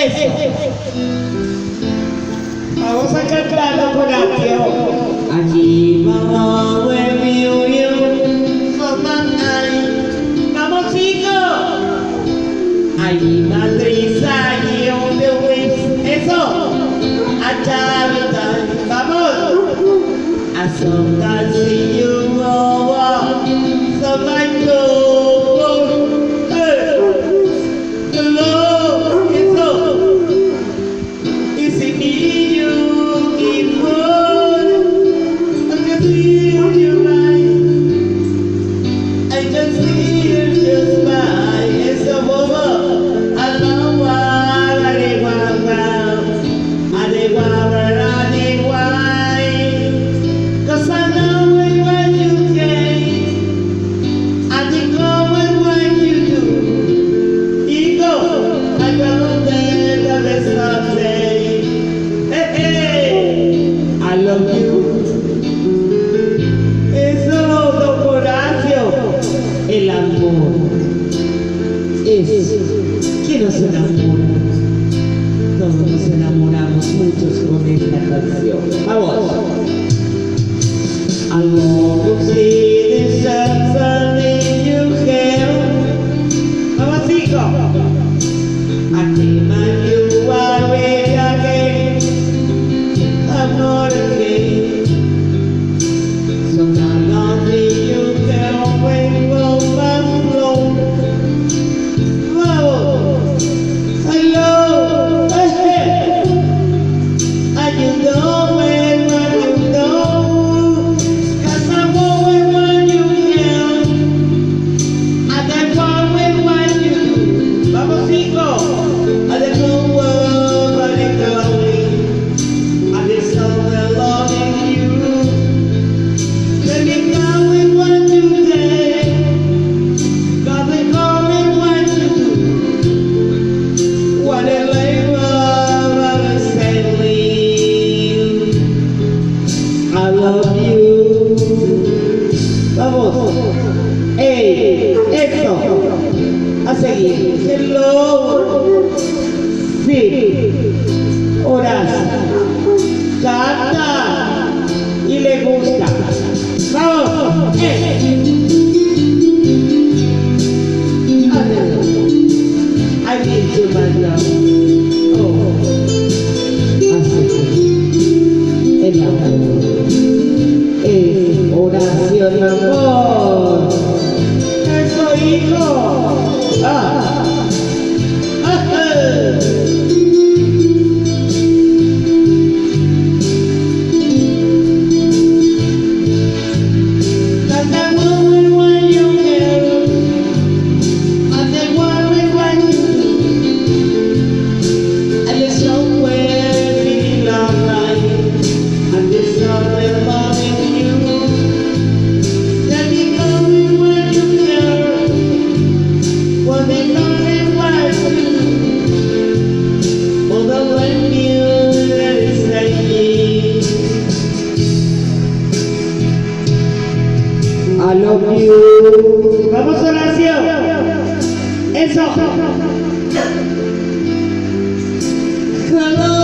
Eso. Vamos a cantarlo con acción. Allí vamos, vamos chicos. Allí Madrid, allí donde ves. Eso. Allá, vamos. A socar si you go, so my ¿Quién nos enamora? Todos nos enamoramos muchos con esta canción. Vamos. I want to see the sunshine in your hair. Vamos chicos. I came and you are ready again. I'm not again. So now only you can wait for my flow. A seguir. Hello. Sí. Horas. Canta. Y le gusta. Vamos. I need you, my love. Oh. Así. El amor. Es oración, amor. Eso, hijo. I love you. Vamos a oración. Eso. Hello.